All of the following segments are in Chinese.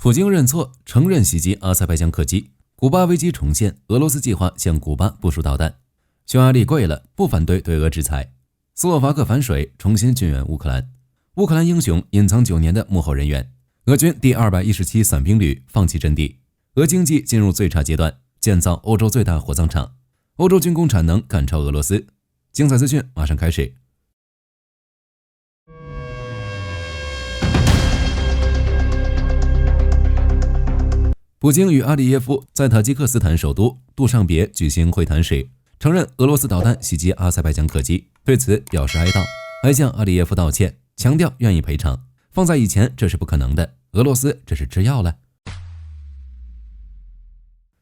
普京认错，承认袭击阿塞拜疆客机，古巴危机重现，俄罗斯计划向古巴部署导弹。匈牙利跪了，不反对对俄制裁。斯洛伐克反水，重新军援乌克兰。乌克兰英雄隐藏9年的幕后人员。俄军第217伞兵旅放弃阵地。俄经济进入最差阶段，建造欧洲最大火葬场。欧洲军工产能赶超俄罗斯。精彩资讯马上开始。普京与阿里耶夫在塔吉克斯坦首都杜尚别举行会谈时，承认俄罗斯导弹袭击阿塞拜疆客机，对此表示哀悼，还向阿里耶夫道歉，强调愿意赔偿。放在以前这是不可能的，俄罗斯这是吃药了。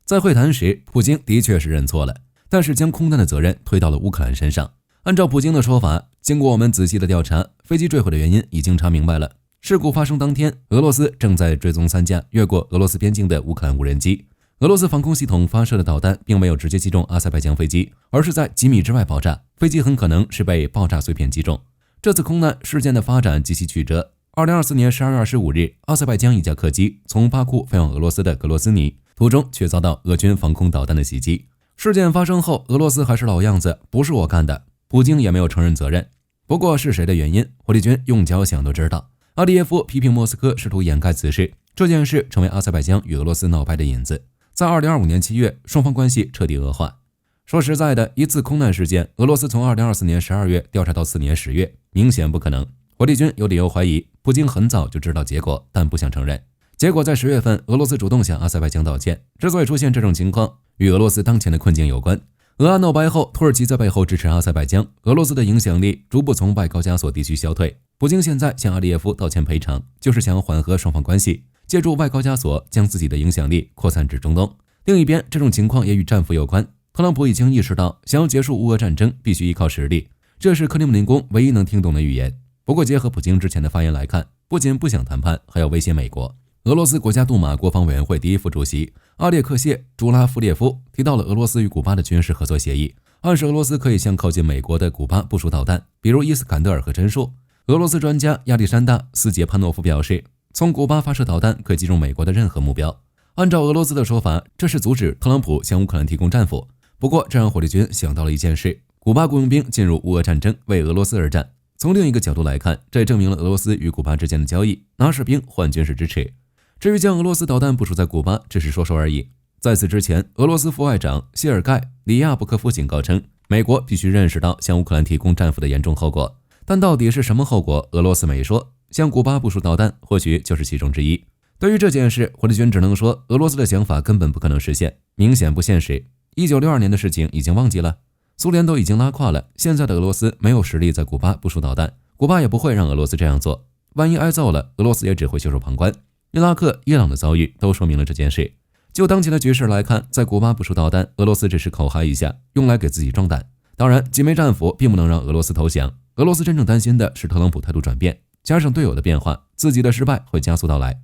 在会谈时，普京的确是认错了，但是将空难的责任推到了乌克兰身上。按照普京的说法，经过我们仔细的调查，飞机坠毁的原因已经查明白了。事故发生当天，俄罗斯正在追踪3架越过俄罗斯边境的乌克兰无人机。俄罗斯防空系统发射的导弹并没有直接击中阿塞拜疆飞机，而是在几米之外爆炸，飞机很可能是被爆炸碎片击中。这次空难事件的发展极其曲折。2024年12月25日，阿塞拜疆一架客机从巴库飞往俄罗斯的格罗斯尼，途中却遭到俄军防空导弹的袭击。事件发生后，俄罗斯还是老样子，不是我干的，普京也没有承认责任。不过是谁的原因，火力军用脚想都知道。阿里耶夫批评莫斯科试图掩盖此事，这件事成为阿塞拜疆与俄罗斯闹掰的引子。在2025年7月，双方关系彻底恶化。说实在的，一次空难事件，俄罗斯从2024年12月调查到4年10月，明显不可能。火力军有理由怀疑，普京很早就知道结果，但不想承认。结果在10月份，俄罗斯主动向阿塞拜疆道歉。之所以出现这种情况，与俄罗斯当前的困境有关。俄阿闹掰后，土耳其在背后支持阿塞拜疆，俄罗斯的影响力逐步从外高加索地区消退。普京现在向阿里耶夫道歉赔偿，就是想缓和双方关系，借助外高加索将自己的影响力扩散至中东。另一边，这种情况也与战俘有关。特朗普已经意识到，想要结束乌俄战争，必须依靠实力，这是克里姆林宫唯一能听懂的语言。不过，结合普京之前的发言来看，不仅不想谈判，还要威胁美国。俄罗斯国家杜马国防委员会第一副主席阿列克谢·朱拉夫列夫提到了俄罗斯与古巴的军事合作协议，暗示俄罗斯可以向靠近美国的古巴部署导弹，比如伊斯坎德尔和珍数。俄罗斯专家亚历山大·斯捷潘诺夫表示，从古巴发射导弹可以击中美国的任何目标。按照俄罗斯的说法，这是阻止特朗普向乌克兰提供战俘。不过，这让火力军想到了一件事：古巴雇佣兵进入乌俄战争，为俄罗斯而战。从另一个角度来看，这也证明了俄罗斯与古巴之间的交易，拿士兵换军事支持。至于将俄罗斯导弹部署在古巴，只是说说而已。在此之前，俄罗斯副外长谢尔盖·里亚布科夫警告称，美国必须认识到向乌克兰提供战俘的严重后果。但到底是什么后果，俄罗斯没说。向古巴部署导弹或许就是其中之一。对于这件事，火力军只能说，俄罗斯的想法根本不可能实现，明显不现实。1962年的事情已经忘记了，苏联都已经拉胯了，现在的俄罗斯没有实力在古巴部署导弹，古巴也不会让俄罗斯这样做。万一挨揍了，俄罗斯也只会袖手旁观。伊拉克、伊朗的遭遇都说明了这件事。就当前的局势来看，在古巴部署导弹，俄罗斯只是口嗨一下，用来给自己壮胆。当然，几枚战俘并不能让俄罗斯投降。俄罗斯真正担心的是特朗普态度转变，加上队友的变化，自己的失败会加速到来。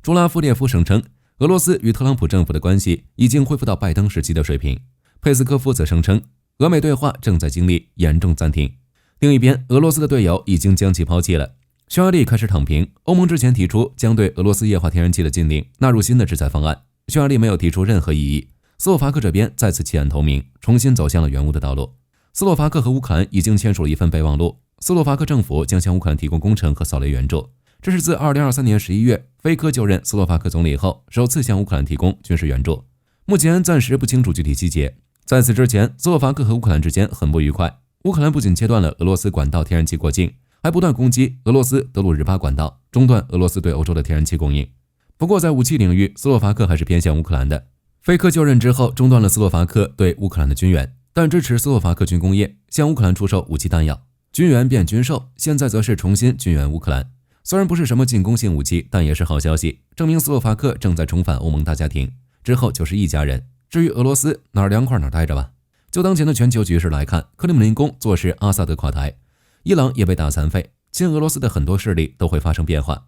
朱拉夫列夫声称，俄罗斯与特朗普政府的关系已经恢复到拜登时期的水平。佩斯科夫则声称，俄美对话正在经历严重暂停。另一边，俄罗斯的队友已经将其抛弃了。匈牙利开始躺平，欧盟之前提出将对俄罗斯液化天然气的禁令纳入新的制裁方案，匈牙利没有提出任何异议。斯洛伐克这边再次弃暗投明，重新走向了援乌的道路。斯洛伐克和乌克兰已经签署了一份备忘录，斯洛伐克政府将向乌克兰提供工程和扫雷援助。这是自2023年11月菲科就任斯洛伐克总理后首次向乌克兰提供军事援助。目前暂时不清楚具体细节。在此之前，斯洛伐克和乌克兰之间很不愉快，乌克兰不仅切断了俄罗斯管道天然气过境，还不断攻击俄罗斯德鲁日巴管道，中断俄罗斯对欧洲的天然气供应。不过在武器领域，斯洛伐克还是偏向乌克兰的。菲科就任之后，中断了斯洛伐克对乌克兰的军援，但支持斯洛伐克军工业向乌克兰出售武器弹药，军援变军售，现在则是重新军援乌克兰。虽然不是什么进攻性武器，但也是好消息，证明斯洛伐克正在重返欧盟大家庭，之后就是一家人。至于俄罗斯，哪儿凉快哪儿待着吧。就当前的全球局势来看，克里姆林宫坐视阿萨德垮台，伊朗也被打残废，亲俄罗斯的很多势力都会发生变化。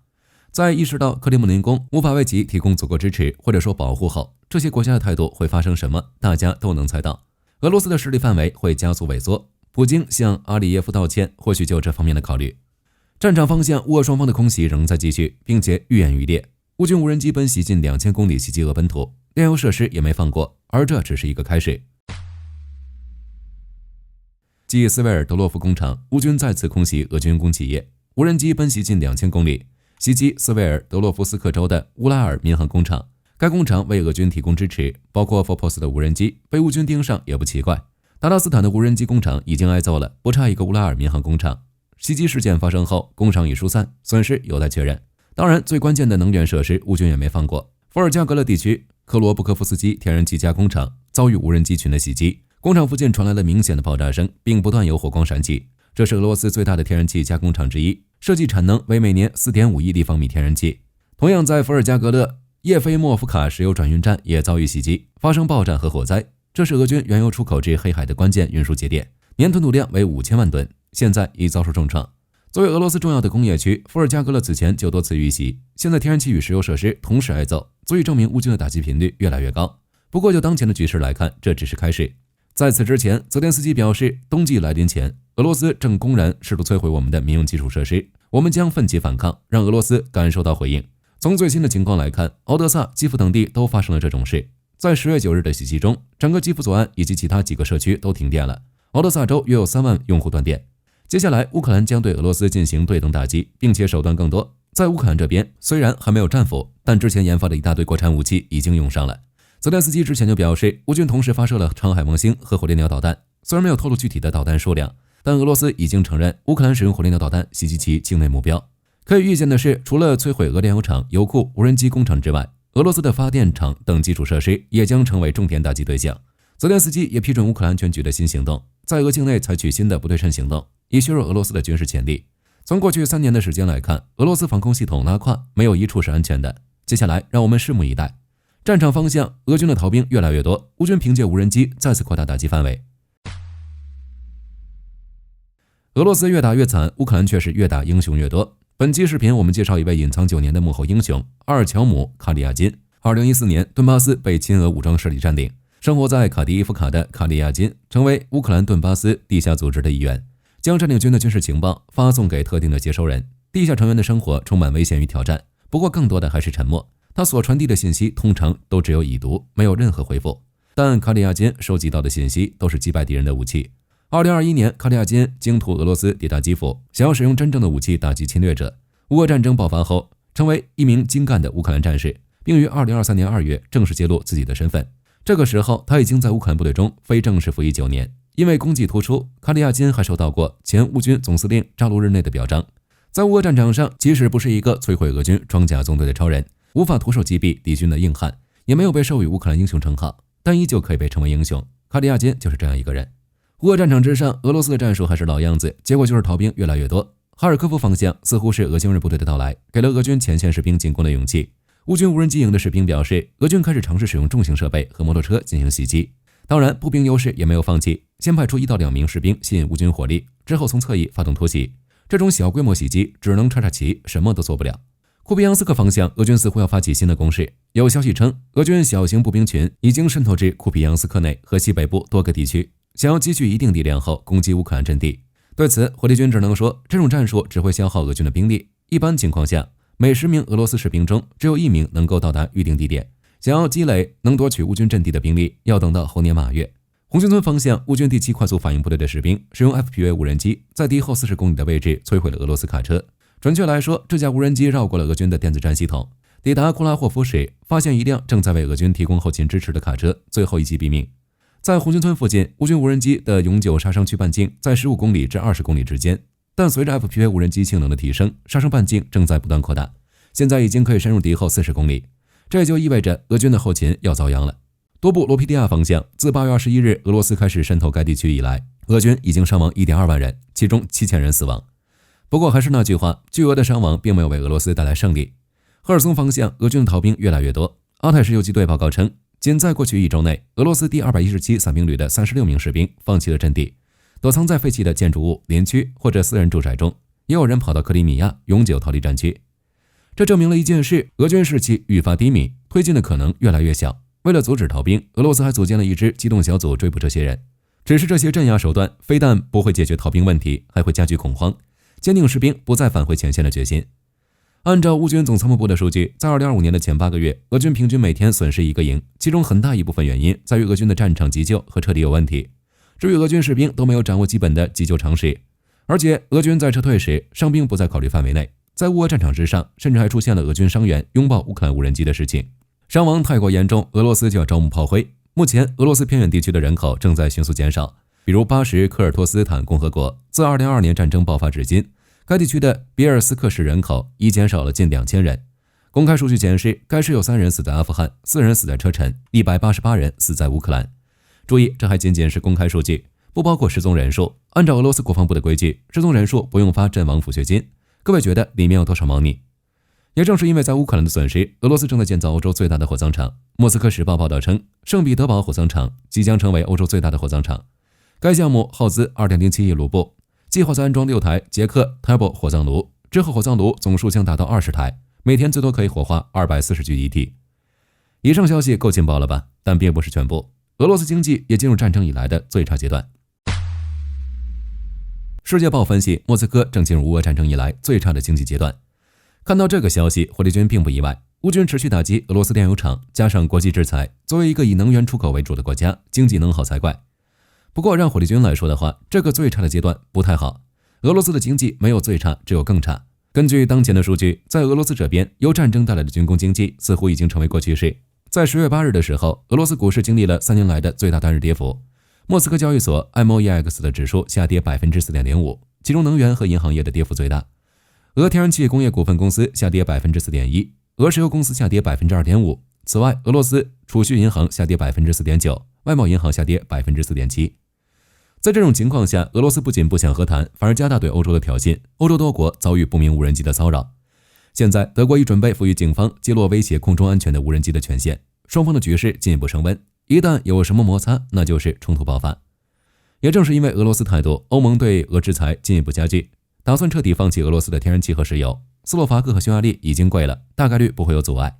在意识到克里姆林宫无法为其提供足够支持或者说保护后，这些国家的态度会发生什么，大家都能猜到。俄罗斯的势力范围会加速萎缩，普京向阿里耶夫道歉，或许就有这方面的考虑。战场方向，乌俄双方的空袭仍在继续，并且愈演愈烈。乌军无人机奔袭近2000公里袭击俄本土，炼油设施也没放过，而这只是一个开始。继斯维尔德洛夫工厂，乌军再次空袭俄军工企业，无人机奔袭近2000公里，袭击斯维尔德洛夫斯克州的乌拉尔民航工厂。该工厂为俄军提供支持，包括 Forpos 的无人机被乌军盯上也不奇怪。达拉斯坦的无人机工厂已经挨揍了，不差一个乌拉尔民航工厂。袭击事件发生后，工厂已疏散，损失有待确认。当然，最关键的能源设施，乌军也没放过。伏尔加格勒地区克罗布科夫斯基天然气加工厂遭遇无人机群的袭击，工厂附近传来了明显的爆炸声，并不断有火光闪起。这是俄罗斯最大的天然气加工厂之一，设计产能为每年 4.5 亿立方米天然气。同样在伏尔加格勒，叶菲莫夫卡石油转运站也遭遇袭击，发生爆炸和火灾。这是俄军原油出口至黑海的关键运输节点，年吞吐量为5000万吨，现在已遭受重创。作为俄罗斯重要的工业区，伏尔加格勒此前就多次遇袭，现在天然气与石油设施同时挨揍，足以证明乌军的打击频率越来越高。不过就当前的局势来看，这只是开始。在此之前，泽连斯基表示，冬季来临前，俄罗斯正公然试图摧毁我们的民用基础设施，我们将奋起反抗，让俄罗斯感受到回应。从最新的情况来看，敖德萨、基辅等地都发生了这种事。在10月9日的袭击中，整个基辅左岸以及其他几个社区都停电了，敖德萨州约有3万用户断电。接下来，乌克兰将对俄罗斯进行对等打击，并且手段更多。在乌克兰这边，虽然还没有战俘，但之前研发的一大堆国产武器已经用上了。泽连斯基之前就表示，乌军同时发射了长海王星和火烈鸟导弹，虽然没有透露具体的导弹数量，但俄罗斯已经承认乌克兰使用火烈鸟导弹袭击其境内目标。可以预见的是，除了摧毁俄炼油厂、油库、无人机工厂之外，俄罗斯的发电厂等基础设施也将成为重点打击对象。泽连斯基也批准乌克兰安全局的新行动，在俄境内采取新的不对称行动，以削弱俄罗斯的军事潜力。从过去3年的时间来看，俄罗斯防空系统拉胯，没有一处是安全的。接下来，让我们拭目以待。战场方向，俄军的逃兵越来越多，乌军凭借无人机再次扩大打击范围。俄罗斯越打越惨，乌克兰却是越打英雄越多。本期视频我们介绍一位隐藏9年的幕后英雄阿尔乔姆·卡里亚金。2014年，顿巴斯被亲俄武装势力占领。生活在卡迪伊夫卡的卡利亚金成为乌克兰顿巴斯地下组织的一员，将占领军的军事情报发送给特定的接收人。地下成员的生活充满危险与挑战，不过更多的还是沉默。他所传递的信息通常都只有已读，没有任何回复。但卡利亚金收集到的信息都是击败敌人的武器。2021年，卡利亚金经图俄罗斯抵达基辅，想要使用真正的武器打击侵略者。乌俄战争爆发后，成为一名精干的乌克兰战士，并于2023年2月正式揭露自己的身份。这个时候，他已经在乌克兰部队中非正式服役9年。因为功绩突出，卡里亚金还受到过前乌军总司令扎卢日内的表彰。在乌俄战场上，即使不是一个摧毁俄军装甲纵队的超人，无法徒手击毙敌军的硬汉，也没有被授予乌克兰英雄称号，但依旧可以被称为英雄。卡里亚金就是这样一个人。乌俄战场之上，俄罗斯的战术还是老样子，结果就是逃兵越来越多。哈尔科夫方向似乎是俄精锐部队的到来，给了俄军前线士兵进攻的勇气。乌军无人机营的士兵表示，俄军开始尝试使用重型设备和摩托车进行袭击。当然，步兵优势也没有放弃，先派出1到2名士兵吸引乌军火力，之后从侧翼发动突袭。这种小规模袭击只能插插旗，什么都做不了。库皮扬斯克方向，俄军似乎要发起新的攻势。有消息称，俄军小型步兵群已经渗透至库皮扬斯克内和西北部多个地区，想要积聚一定力量后攻击乌克兰阵地。对此，火力军只能说，这种战术只会消耗俄军的兵力。一般情况下，每10名俄罗斯士兵中只有1名能够到达预定地点，想要积累能夺取乌军阵地的兵力，要等到猴年马月。红军村方向，乌军第7快速反应部队的士兵使用 FPV 无人机，在敌后40公里的位置摧毁了俄罗斯卡车。准确来说，这架无人机绕过了俄军的电子战系统，抵达库拉霍夫时，发现一辆正在为俄军提供后勤支持的卡车，最后一击毙命。在红军村附近，乌军无人机的永久杀伤区半径在15公里至20公里之间，但随着 FPV 无人机性能的提升，杀伤半径正在不断扩大，现在已经可以深入敌后40公里。这也就意味着俄军的后勤要遭殃了。多布罗皮蒂亚方向，自8月21日俄罗斯开始渗透该地区以来，俄军已经伤亡 1.2 万人，其中7000人死亡。不过还是那句话，巨额的伤亡并没有为俄罗斯带来胜利。赫尔松方向，俄军的逃兵越来越多。阿泰石油机队报告称，仅在过去1周内，俄罗斯第217伞兵旅的36名士兵放弃了阵地，躲藏在废弃的建筑物、林区或者私人住宅中，也有人跑到克里米亚永久逃离战区。这证明了一件事，俄军士气愈发低迷，推进的可能越来越小。为了阻止逃兵，俄罗斯还组建了一支机动小组追捕这些人。只是这些镇压手段非但不会解决逃兵问题，还会加剧恐慌，坚定士兵不再返回前线的决心。按照乌军总参谋部的数据，在2025年的前8个月，俄军平均每天损失1个营，其中很大一部分原因在于俄军的战场急救和撤离有问题。至于俄军士兵都没有掌握基本的急救常识，而且俄军在撤退时，伤兵不在考虑范围内。在乌俄战场之上，甚至还出现了俄军伤员拥抱乌克兰无人机的事情，伤亡太过严重，俄罗斯就要招募炮灰。目前，俄罗斯偏远地区的人口正在迅速减少，比如巴什科尔托斯坦共和国，自2022年战争爆发至今，该地区的比尔斯克市人口已减少了近2000人。公开数据显示，该市有3人死在阿富汗，4人死在车臣，188人死在乌克兰。注意，这还仅仅是公开数据，不包括失踪人数。按照俄罗斯国防部的规矩，失踪人数不用发阵亡抚恤金。各位觉得里面有多少猫腻？也正是因为在乌克兰的损失，俄罗斯正在建造欧洲最大的火葬场。莫斯科时报报道称，圣彼得堡火葬场即将成为欧洲最大的火葬场。该项目耗资2.07亿卢布，计划在安装6台捷克 Turbo 火葬炉，之后火葬炉总数将达到20台，每天最多可以火化240具遗体。以上消息够劲爆了吧？但并不是全部。俄罗斯经济也进入战争以来的最差阶段。世界报分析，莫斯科正进入乌俄战争以来最差的经济阶段。看到这个消息，火力军并不意外。乌军持续打击俄罗斯炼油厂，加上国际制裁，作为一个以能源出口为主的国家，经济能好才怪。不过让火力军来说的话，这个最差的阶段不太好。俄罗斯的经济没有最差，只有更差。根据当前的数据，在俄罗斯这边，由战争带来的军工经济似乎已经成为过去式。在10月8日的时候，俄罗斯股市经历了3年来的最大单日跌幅。莫斯科交易所 MOEX 的指数下跌 4.05%， 其中能源和银行业的跌幅最大。俄天然气工业股份公司下跌 4.1%， 俄石油公司下跌 2.5%。 此外，俄罗斯储蓄银行下跌 4.9%， 外贸银行下跌 4.7%。 在这种情况下，俄罗斯不仅不想和谈，反而加大对欧洲的挑衅。欧洲多国遭遇不明无人机的骚扰。现在德国已准备赋予警方击落威胁空中安全的无人机的权限，双方的局势进一步升温。一旦有什么摩擦，那就是冲突爆发。也正是因为俄罗斯态度，欧盟对俄制裁进一步加剧，打算彻底放弃俄罗斯的天然气和石油。斯洛伐克和匈牙利已经跪了，大概率不会有阻碍。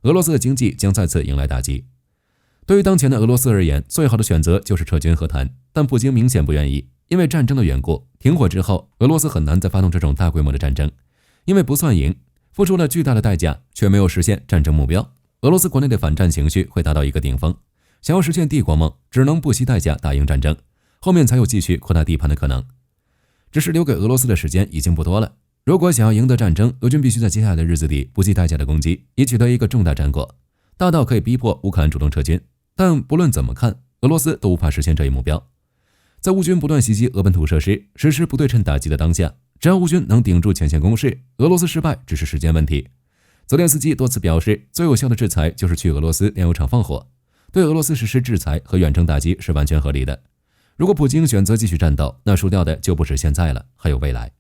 俄罗斯的经济将再次迎来打击。对于当前的俄罗斯而言，最好的选择就是撤军和谈，但普京明显不愿意，因为战争的缘故。停火之后，俄罗斯很难再发动这种大规模的战争，因为不算赢，付出了巨大的代价，却没有实现战争目标。俄罗斯国内的反战情绪会达到一个顶峰。想要实现帝国梦，只能不惜代价打赢战争，后面才有继续扩大地盘的可能。只是留给俄罗斯的时间已经不多了。如果想要赢得战争，俄军必须在接下来的日子里不计代价的攻击，以取得一个重大战果，大到可以逼迫乌克兰主动撤军。但不论怎么看，俄罗斯都无法实现这一目标。在乌军不断袭击俄本土设施，实施不对称打击的当下，只要乌军能顶住前线攻势，俄罗斯失败只是时间问题。泽连斯基多次表示，最有效的制裁就是去俄罗斯炼油厂放火。对俄罗斯实施制裁和远程打击是完全合理的。如果普京选择继续战斗，那输掉的就不止现在了，还有未来。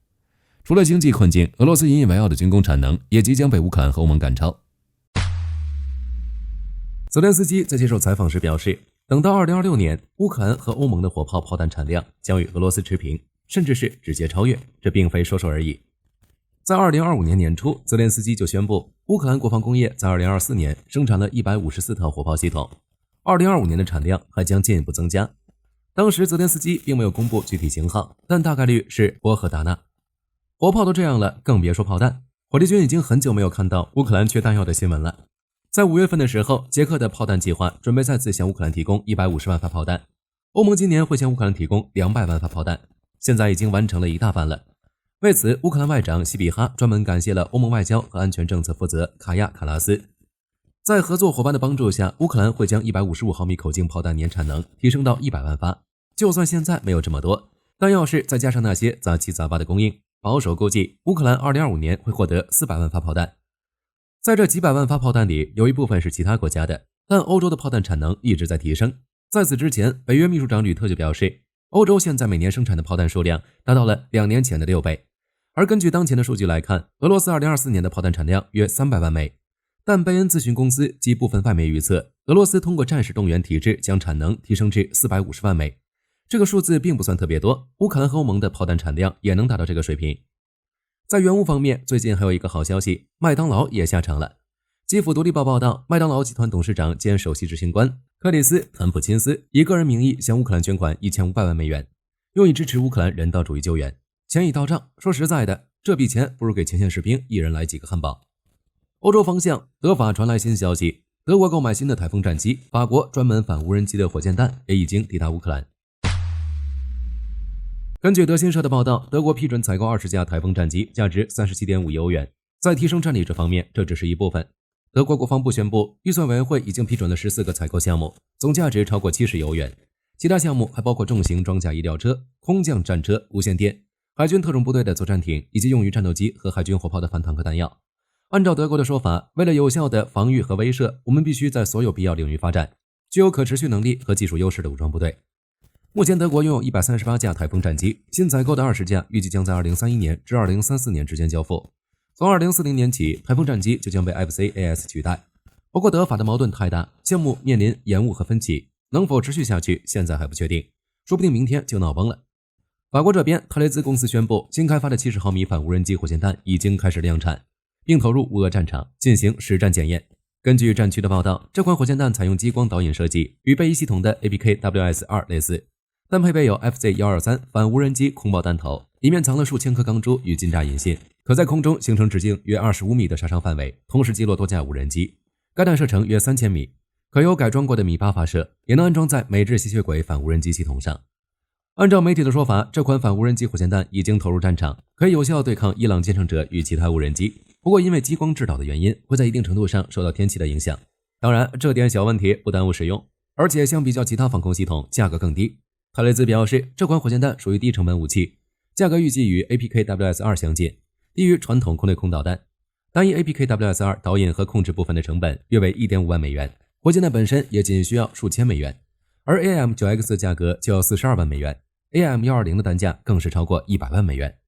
除了经济困境，俄罗斯引以为傲的军工产能也即将被乌克兰和欧盟赶超。泽连斯基在接受采访时表示，等到2026年，乌克兰和欧盟的火炮炮弹产量将与俄罗斯持平，甚至是直接超越，这并非说说而已。在2025年年初，泽连斯基就宣布，乌克兰国防工业在2024年生产了154套火炮系统。2025年的产量还将进一步增加。当时泽连斯基并没有公布具体型号，但大概率是波和达纳。火炮都这样了，更别说炮弹。火力军已经很久没有看到乌克兰缺弹药的新闻了。在5月份的时候，捷克的炮弹计划准备再次向乌克兰提供150万发炮弹。欧盟今年会向乌克兰提供200万发炮弹，现在已经完成了一大半了。为此，乌克兰外长西比哈专门感谢了欧盟外交和安全政策负责卡亚卡拉斯。在合作伙伴的帮助下，乌克兰会将155毫米口径炮弹年产能提升到100万发。就算现在没有这么多，但要是再加上那些杂七杂八的供应，保守估计乌克兰2025年会获得400万发炮弹。在这几百万发炮弹里，有一部分是其他国家的，但欧洲的炮弹产能一直在提升。在此之前，北约秘书长吕特就表示，欧洲现在每年生产的炮弹数量达到了2年前的6倍。而根据当前的数据来看，俄罗斯2024年的炮弹产量约300万枚。但贝恩咨询公司及部分外媒预测，俄罗斯通过战时动员体制将产能提升至450万枚。这个数字并不算特别多，乌克兰和欧盟的炮弹产量也能达到这个水平。在原物方面，最近还有一个好消息，麦当劳也下场了。基辅独立报报道，麦当劳集团董事长兼首席执行官克里斯·坦普钦斯以个人名义向乌克兰捐款1500万美元，用以支持乌克兰人道主义救援。钱已到账，说实在的，这笔钱不如给前线士兵一人来几个汉堡。欧洲方向，德法传来新消息，德国购买新的台风战机，法国专门反无人机的火箭弹也已经抵达乌克兰。根据德新社的报道，德国批准采购20架台风战机，价值37.5亿欧元。在提升战力这方面，这只是一部分。德国国防部宣布，预算委员会已经批准了14个采购项目，总价值超过70亿欧元。其他项目还包括重型装甲医疗车、空降战车、无线电、海军特种部队的作战艇，以及用于战斗机和海军火炮的反坦克弹药。按照德国的说法，为了有效的防御和威慑，我们必须在所有必要领域发展具有可持续能力和技术优势的武装部队。目前德国拥有138架台风战机，新采购的20架预计将在2031年至2034年之间交付。从2040年起，台风战机就将被 FCAS 取代。不过德法的矛盾太大，项目面临延误和分歧，能否持续下去现在还不确定，说不定明天就闹崩了。法国这边，特雷兹公司宣布，新开发的70毫米反无人机火箭弹已经开始量产，并投入乌俄战场进行实战检验。根据战区的报道，这款火箭弹采用激光导引设计，与贝伊系统的 APKWS-2 类似，但配备有 FZ123 反无人机空爆弹头，里面藏了数千颗钢珠与金炸引信，可在空中形成直径约25米的杀伤范围，同时击落多架无人机。该弹射程约3000米，可由改装过的米8发射，也能安装在美制吸血鬼反无人机系统上。按照媒体的说法，这款反无人机火箭弹已经投入战场，可以有效对抗伊朗歼程者与其他无人机。不过因为激光制导的原因，会在一定程度上受到天气的影响。当然，这点小问题不耽误使用，而且相比较其他防空系统，价格更低。特雷兹表示，这款火箭弹属于低成本武器，价格预计与 APKWS-2 相近，低于传统空对空导弹。单一 APKWS-2 导引和控制部分的成本约为 1.5 万美元，火箭弹本身也仅需要数千美元，而 AIM-9X 的价格就要42万美元， AIM-120 的单价更是超过100万美元。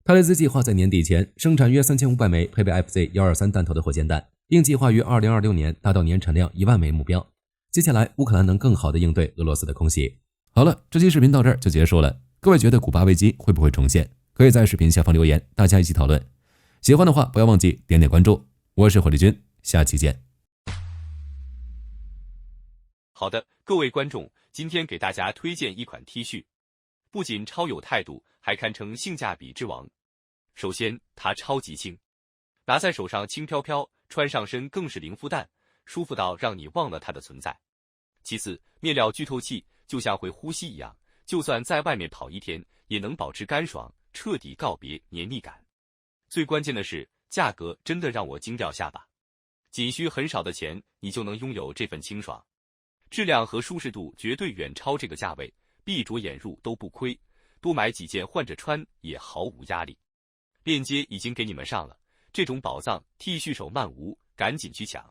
特雷兹计划在年底前生产约3500枚配备 FZ123 弹头的火箭弹，并计划于2026年达到年产量1万枚目标。接下来乌克兰能更好地应对俄罗斯的空袭。好了，这期视频到这儿就结束了。各位觉得古巴危机会不会重现？可以在视频下方留言，大家一起讨论。喜欢的话不要忘记点点关注。我是火力军，下期见。好的，各位观众，今天给大家推荐一款 T 恤，不仅超有态度，还堪称性价比之王。首先，它超级轻，拿在手上轻飘飘，穿上身更是零负担，舒服到让你忘了它的存在。其次，面料具透气，就像会呼吸一样，就算在外面跑一天，也能保持干爽，彻底告别黏腻感。最关键的是，价格真的让我惊掉下巴，仅需很少的钱，你就能拥有这份清爽。质量和舒适度绝对远超这个价位，闭着眼入都不亏，多买几件换着穿也毫无压力。链接已经给你们上了，这种宝藏 T 恤手慢无，赶紧去抢。